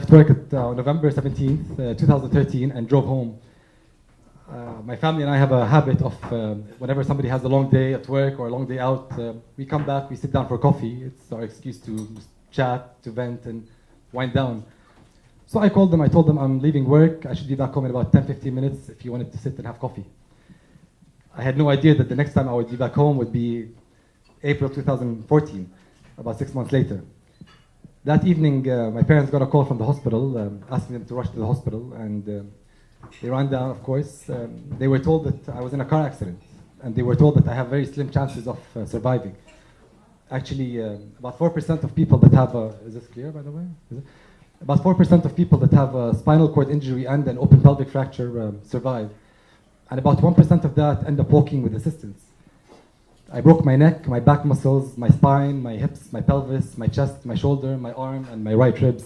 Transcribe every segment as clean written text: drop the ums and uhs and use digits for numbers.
left work at November 17th, 2013, and drove home. My family and I have a habit of whenever somebody has a long day at work or a long day out, we come back, we sit down for coffee. It's our excuse to chat, to vent, and wind down. So I called them, I told them I'm leaving work, I should be back home in about 10-15 minutes if you wanted to sit and have coffee. I had no idea that the next time I would be back home would be April 2014, about 6 months later. That evening, my parents got a call from the hospital asking them to rush to the hospital, and they ran down, of course. They were told that I was in a car accident, and they were told that I have very slim chances of surviving. Actually, about 4% of people that have a, is this clear, by the way? About 4% of people that have a spinal cord injury and an open pelvic fracture survive. And about 1% of that end up walking with assistance. I broke my neck, my back muscles, my spine, my hips, my pelvis, my chest, my shoulder, my arm, and my right ribs.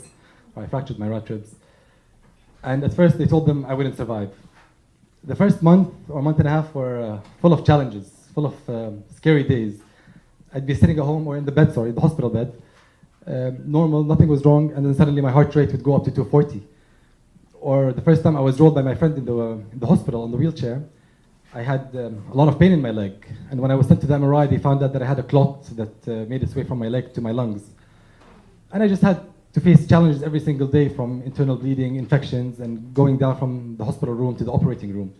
Or I fractured my right ribs. And at first they told them I wouldn't survive. The first month or month and a half were full of challenges, full of scary days. I'd be sitting at home or in the bed, sorry, the hospital bed. Normal, nothing was wrong, and then suddenly my heart rate would go up to 240. Or the first time I was rolled by my friend in the hospital on the wheelchair, I had a lot of pain in my leg. And when I was sent to the MRI, they found out that I had a clot that made its way from my leg to my lungs. And I just had to face challenges every single day, from internal bleeding, infections, and going down from the hospital room to the operating room.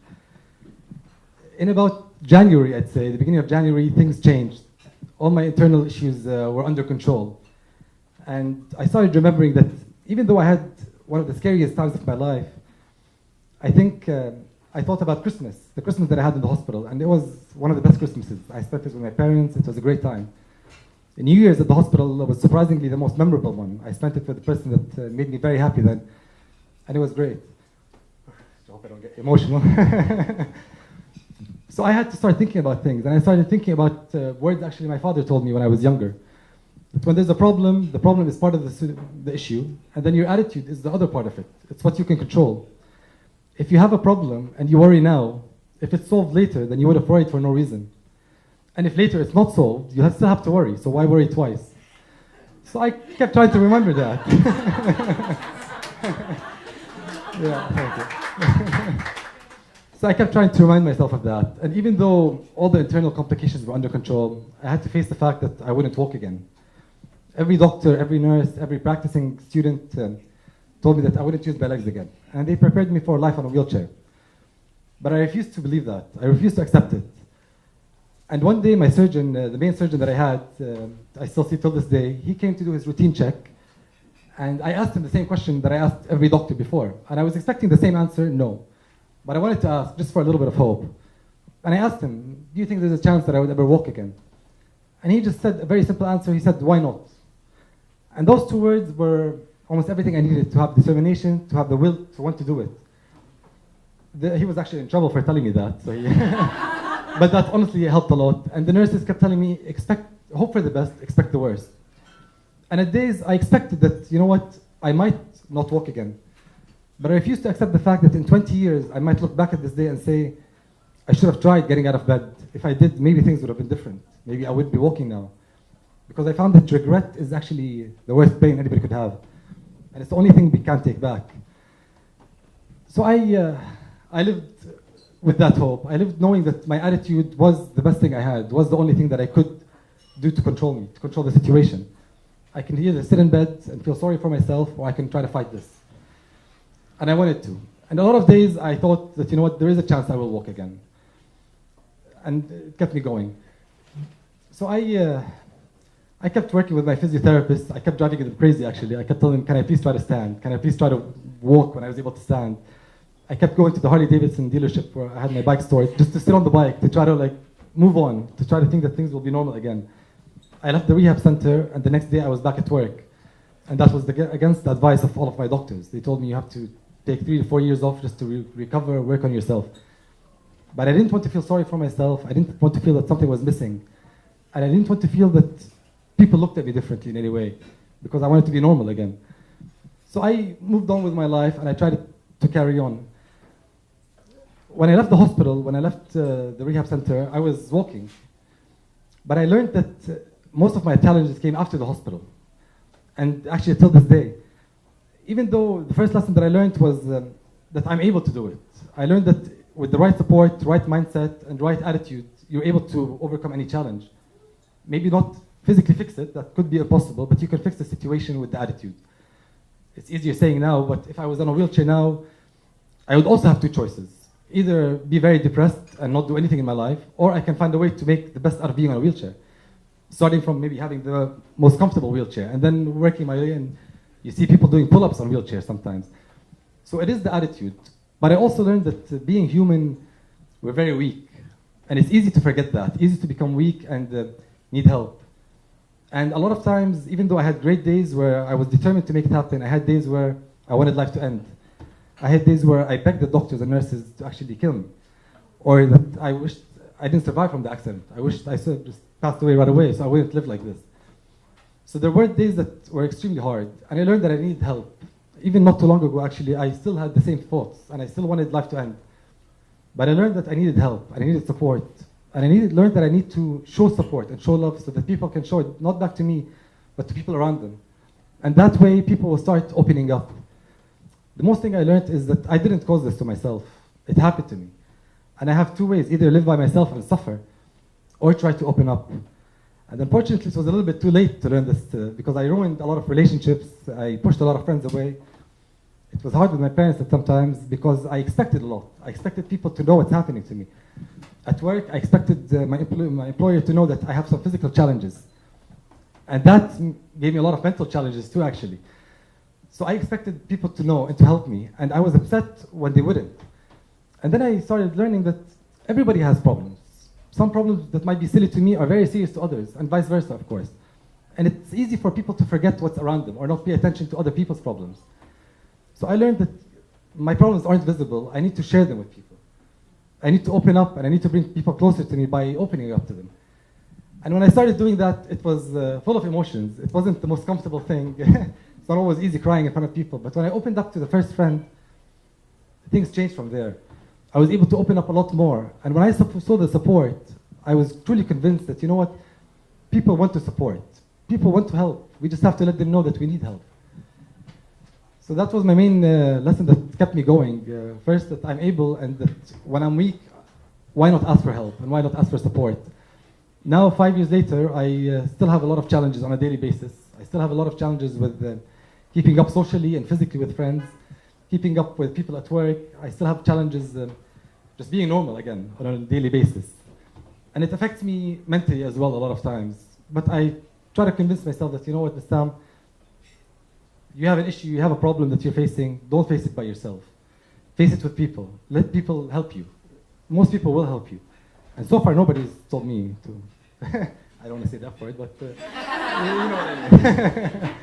In about January, I'd say, the beginning of January, things changed. All my internal issues were under control. And I started remembering that even though I had one of the scariest times of my life, I think I thought about Christmas, the Christmas that I had in the hospital, and it was one of the best Christmases. I spent it with my parents, it was a great time. New Year's at the hospital was surprisingly the most memorable one. I spent it with the person that made me very happy then, and it was great. I hope I don't get emotional. So I had to start thinking about things, and I started thinking about words actually my father told me when I was younger. That when there's a problem is part of the issue, and then your attitude is the other part of it. It's what you can control. If you have a problem and you worry now, if it's solved later, then you would have worried for no reason. And if later it's not solved, you still have to worry, so why worry twice? So I kept trying to remember that. Yeah, thank you. So I kept trying to remind myself of that. And even though all the internal complications were under control, I had to face the fact that I wouldn't walk again. Every doctor, every nurse, every practicing student told me that I wouldn't use my legs again. And they prepared me for life on a wheelchair. But I refused to believe that. I refused to accept it. And one day my surgeon, the main surgeon that I had, I still see till this day, he came to do his routine check. And I asked him the same question that I asked every doctor before. And I was expecting the same answer, no. But I wanted to ask, just for a little bit of hope. And I asked him, do you think there's a chance that I would ever walk again? And he just said a very simple answer. He said, why not? And those two words were almost everything I needed to have determination, to have the will to want to do it. He was actually in trouble for telling me that. So but that honestly helped a lot. And the nurses kept telling me, hope for the best, expect the worst. And at days, I expected that, you know what, I might not walk again. But I refused to accept the fact that in 20 years, I might look back at this day and say, I should have tried getting out of bed. If I did, maybe things would have been different. Maybe I would be walking now. Because I found that regret is actually the worst pain anybody could have. And it's the only thing we can't take back. So I lived with that hope. I lived knowing that my attitude was the best thing I had, was the only thing that I could do to control me, to control the situation. I can either sit in bed and feel sorry for myself, or I can try to fight this. And I wanted to. And a lot of days I thought that, you know what, there is a chance I will walk again. And it kept me going. So I kept working with my physiotherapist. I kept driving him crazy, actually. I kept telling him, can I please try to stand? Can I please try to walk when I was able to stand? I kept going to the Harley-Davidson dealership where I had my bike stored, just to sit on the bike, to try to move on, to try to think that things will be normal again. I left the rehab center, and the next day I was back at work. And that was against the advice of all of my doctors. They told me you have to take 3 to 4 years off just to recover, work on yourself. But I didn't want to feel sorry for myself. I didn't want to feel that something was missing. And I didn't want to feel that people looked at me differently in any way, because I wanted to be normal again. So I moved on with my life, and I tried to carry on. When I left the hospital, when I left the rehab center, I was walking. But I learned that most of my challenges came after the hospital. And actually, till this day, even though the first lesson that I learned was that I'm able to do it. I learned that with the right support, right mindset, and right attitude, you're able to overcome any challenge. Maybe not physically fix it, that could be impossible, but you can fix the situation with the attitude. It's easier saying now, but if I was on a wheelchair now, I would also have two choices. Either be very depressed and not do anything in my life, or I can find a way to make the best out of being on a wheelchair. Starting from maybe having the most comfortable wheelchair, and then working my way in. You see people doing pull-ups on wheelchairs sometimes. So it is the attitude. But I also learned that being human, we're very weak. And it's easy to forget that, easy to become weak and need help. And a lot of times, even though I had great days where I was determined to make it happen, I had days where I wanted life to end. I had days where I begged the doctors and nurses to actually kill me. Or that I wished I didn't survive from the accident. I wished I just passed away right away so I wouldn't live like this. So there were days that were extremely hard. And I learned that I needed help. Even not too long ago, actually, I still had the same thoughts. And I still wanted life to end. But I learned that I needed help. And I needed support. And I learned that I need to show support and show love so that people can show it, not back to me, but to people around them. And that way, people will start opening up. The most thing I learned is that I didn't cause this to myself. It happened to me. And I have two ways, either live by myself and suffer, or try to open up. And unfortunately, it was a little bit too late to learn this because I ruined a lot of relationships. I pushed a lot of friends away. It was hard with my parents at sometimes because I expected a lot. I expected people to know what's happening to me. At work, I expected my employer to know that I have some physical challenges. And that gave me a lot of mental challenges too, actually. So I expected people to know and to help me. And I was upset when they wouldn't. And then I started learning that everybody has problems. Some problems that might be silly to me are very serious to others, and vice versa, of course. And it's easy for people to forget what's around them or not pay attention to other people's problems. So I learned that my problems aren't visible. I need to share them with people. I need to open up, and I need to bring people closer to me by opening up to them. And when I started doing that, it was full of emotions. It wasn't the most comfortable thing. It's not always easy crying in front of people. But when I opened up to the first friend, things changed from there. I was able to open up a lot more. And when I saw the support, I was truly convinced that, you know what, people want to support. People want to help. We just have to let them know that we need help. So that was my main lesson that kept me going. First, that I'm able, and that when I'm weak, why not ask for help, and why not ask for support? Now, 5 years later, I still have a lot of challenges on a daily basis. I still have a lot of challenges with keeping up socially and physically with friends, keeping up with people at work. I still have challenges just being normal again on a daily basis. And it affects me mentally as well a lot of times. But I try to convince myself that, you know what, Bassam, you have an issue, you have a problem that you're facing, don't face it by yourself. Face it with people. Let people help you. Most people will help you. And so far, nobody's told me to. I don't want to say that word, but you know what I mean.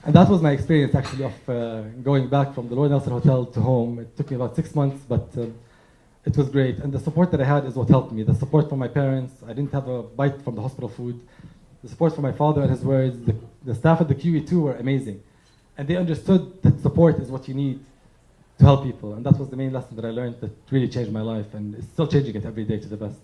And that was my experience, actually, of going back from the Royal Nelson Hotel to home. It took me about 6 months, but it was great. And the support that I had is what helped me. The support from my parents. I didn't have a bite from the hospital food. The support from my father and his words. The staff at the QE2 were amazing. And they understood that support is what you need to help people. And that was the main lesson that I learned that really changed my life. And it's still changing it every day to the best.